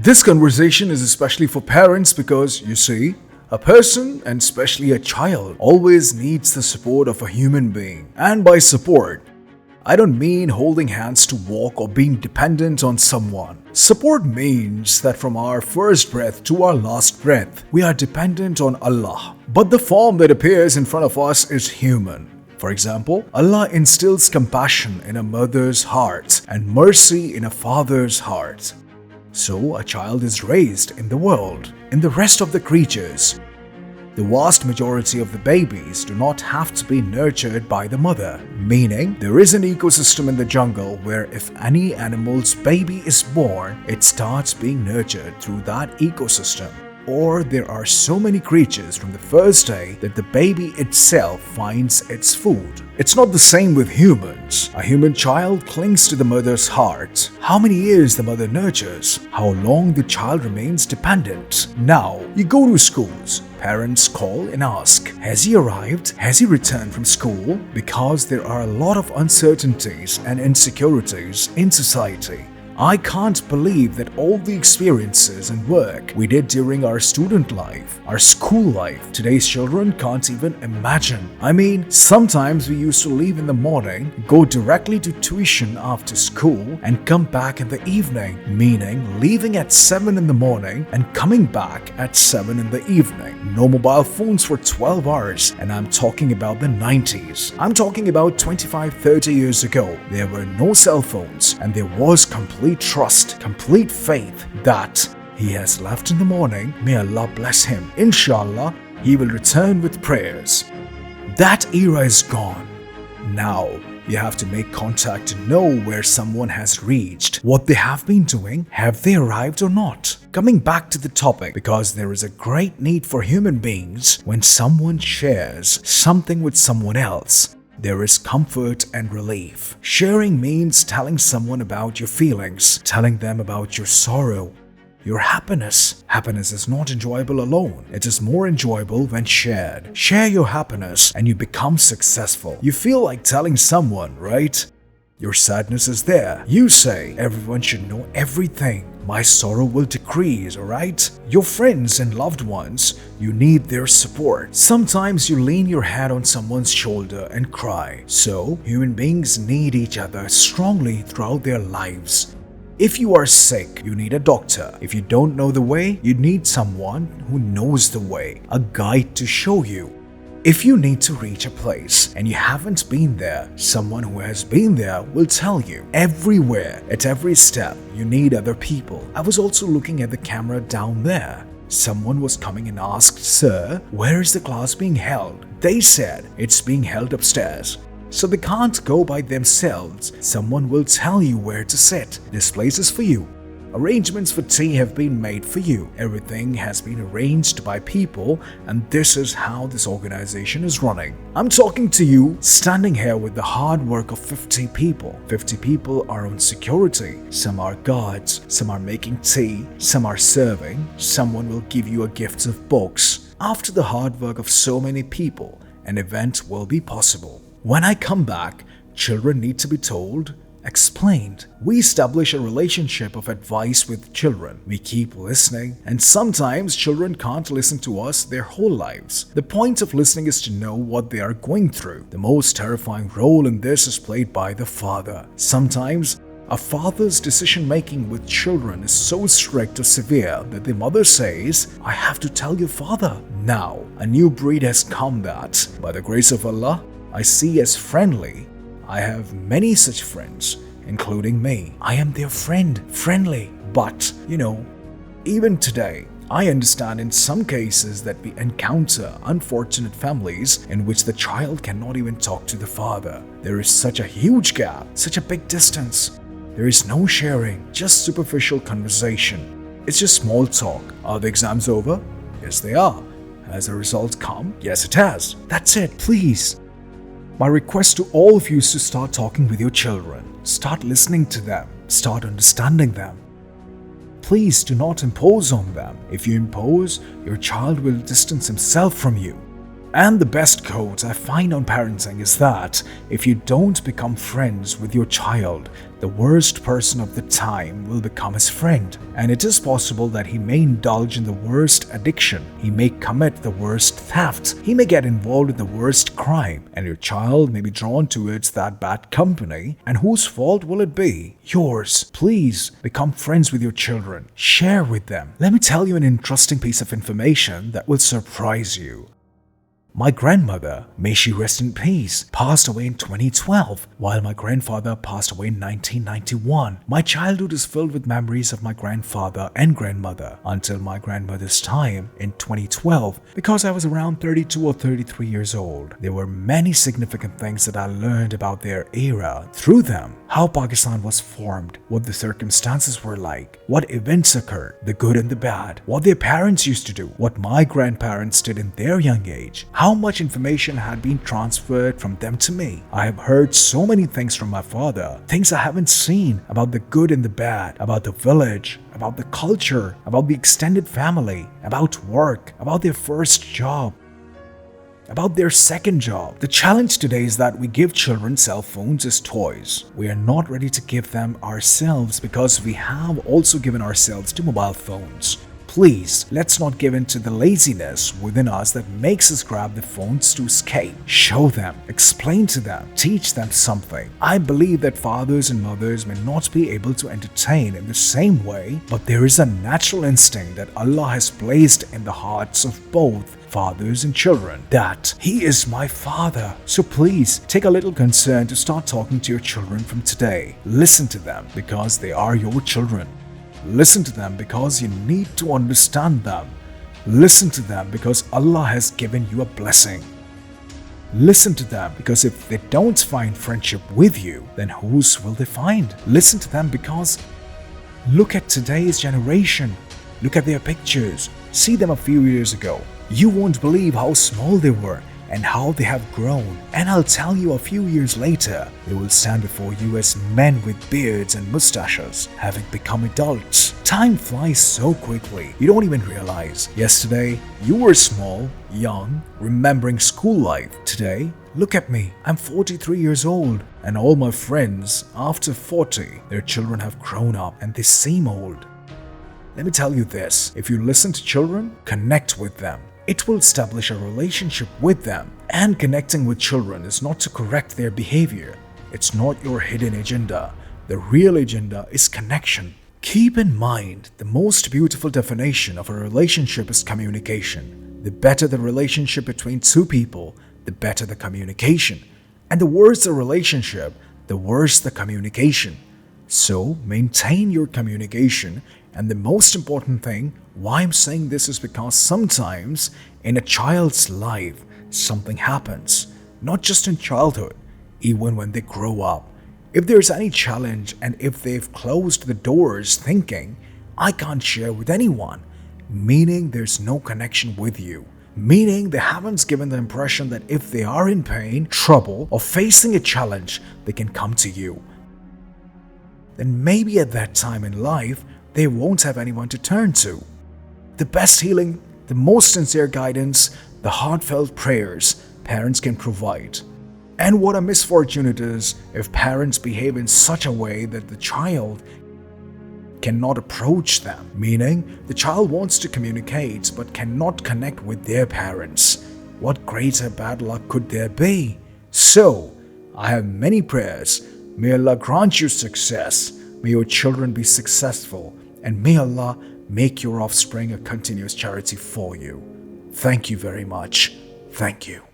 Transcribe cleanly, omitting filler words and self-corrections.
This conversation is especially for parents because, you see, a person, and especially a child, always needs the support of a human being. And by support, I don't mean holding hands to walk or being dependent on someone. Support means that from our first breath to our last breath, we are dependent on Allah. But the form that appears in front of us is human. For example, Allah instills compassion in a mother's heart and mercy in a father's heart. So a child is raised in the world, in the rest of the creatures. The vast majority of the babies do not have to be nurtured by the mother, meaning there is an ecosystem in the jungle where if any animal's baby is born, it starts being nurtured through that ecosystem. Or there are so many creatures from the first day that the baby itself finds its food. It's not the same with humans. A human child clings to the mother's heart. How many years the mother nurtures, how long the child remains dependent. Now, you go to schools. Parents call and ask, has he arrived? Has he returned from school? Because there are a lot of uncertainties and insecurities in society. I can't believe that all the experiences and work we did during our student life, our school life, today's children can't even imagine. I mean, sometimes we used to leave in the morning, go directly to tuition after school and come back in the evening, meaning leaving at 7 in the morning and coming back at 7 in the evening. No mobile phones for 12 hours, and I'm talking about the 90s. I'm talking about 25-30 years ago. There were no cell phones and there was complete trust, complete faith that he has left in the morning. May Allah bless him. Inshallah, he will return with prayers. That era is gone. Now, you have to make contact to know where someone has reached, what they have been doing, have they arrived or not. Coming back to the topic, because there is a great need for human beings when someone shares something with someone else. There is comfort and relief. Sharing means telling someone about your feelings, telling them about your sorrow, your happiness. Happiness is not enjoyable alone. It is more enjoyable when shared. Share your happiness and you become successful. You feel like telling someone, right? Your sadness is there. You say, everyone should know everything. My sorrow will decrease, alright? Your friends and loved ones, you need their support. Sometimes you lean your head on someone's shoulder and cry. So, human beings need each other strongly throughout their lives. If you are sick, you need a doctor. If you don't know the way, you need someone who knows the way, a guide to show you. If you need to reach a place and you haven't been there, someone who has been there will tell you. Everywhere, at every step, you need other people. I was also looking at the camera down there. Someone was coming and asked, "Sir, where is the class being held?" They said, "It's being held upstairs." So they can't go by themselves. Someone will tell you where to sit. This place is for you. Arrangements for tea have been made for you. Everything has been arranged by people, and this is how this organization is running. I'm talking to you standing here with the hard work of 50 people. 50 people are on security. Some are guards, some are making tea, some are serving, someone will give you a gift of books. After the hard work of so many people, an event will be possible. When I come back, children need to be told, explained. We establish a relationship of advice with children. We keep listening, and sometimes children can't listen to us their whole lives. The point of listening is to know what they are going through. The most terrifying role in this is played by the father. Sometimes a father's decision-making with children is so strict or severe that the mother says, "I have to tell your father." Now, a new breed has come that, by the grace of Allah, I see as friendly. I have many such friends, including me. I am their friend, friendly. But, even today, I understand in some cases that we encounter unfortunate families in which the child cannot even talk to the father. There is such a huge gap, such a big distance. There is no sharing, just superficial conversation. It's just small talk. Are the exams over? Yes, they are. Has the results come? Yes, it has. That's it, please. My request to all of you is to start talking with your children. Start listening to them. Start understanding them. Please do not impose on them. If you impose, your child will distance himself from you. And the best quote I find on parenting is that if you don't become friends with your child, the worst person of the time will become his friend. And it is possible that he may indulge in the worst addiction, he may commit the worst theft, he may get involved in the worst crime, and your child may be drawn towards that bad company. And whose fault will it be? Yours. Please become friends with your children. Share with them. Let me tell you an interesting piece of information that will surprise you. My grandmother, may she rest in peace, passed away in 2012, while my grandfather passed away in 1991. My childhood is filled with memories of my grandfather and grandmother until my grandmother's time in 2012, because I was around 32 or 33 years old. There were many significant things that I learned about their era through them. How Pakistan was formed, what the circumstances were like, what events occurred, the good and the bad, what their parents used to do, what my grandparents did in their young age, how much information had been transferred from them to me. I have heard so many things from my father, things I haven't seen, about the good and the bad, about the village, about the culture, about the extended family, about work, about their first job, about their second job. The challenge today is that we give children cell phones as toys. We are not ready to give them ourselves because we have also given ourselves to mobile phones. Please, let's not give in to the laziness within us that makes us grab the phones to escape. Show them, explain to them, teach them something. I believe that fathers and mothers may not be able to entertain in the same way, but there is a natural instinct that Allah has placed in the hearts of both fathers and children, that He is my Father. So please take a little concern to start talking to your children from today. Listen to them because they are your children. Listen to them because you need to understand them. Listen to them because Allah has given you a blessing. Listen to them because if they don't find friendship with you, then whose will they find? Listen to them because look at today's generation. Look at their pictures. See them a few years ago. You won't believe how small they were and how they have grown. And I'll tell you, a few years later, they will stand before you as men with beards and mustaches, having become adults. Time flies so quickly, you don't even realize. Yesterday, you were small, young, remembering school life. Today, look at me. I'm 43 years old, and all my friends, after 40, their children have grown up and they seem old. Let me tell you this, if you listen to children, connect with them. It will establish a relationship with them. And connecting with children is not to correct their behavior. It's not your hidden agenda. The real agenda is connection. Keep in mind, the most beautiful definition of a relationship is communication. The better the relationship between two people, the better the communication. And the worse the relationship, the worse the communication. So maintain your communication. And the most important thing, why I'm saying this is because sometimes in a child's life, something happens. Not just in childhood, even when they grow up. If there's any challenge and if they've closed the doors thinking, I can't share with anyone, meaning there's no connection with you. Meaning they haven't given the impression that if they are in pain, trouble, or facing a challenge, they can come to you. Then maybe at that time in life, they won't have anyone to turn to. The best healing, the most sincere guidance, the heartfelt prayers parents can provide. And what a misfortune it is if parents behave in such a way that the child cannot approach them, meaning the child wants to communicate but cannot connect with their parents. What greater bad luck could there be? So, I have many prayers. May Allah grant you success. May your children be successful. And may Allah make your offspring a continuous charity for you. Thank you very much. Thank you.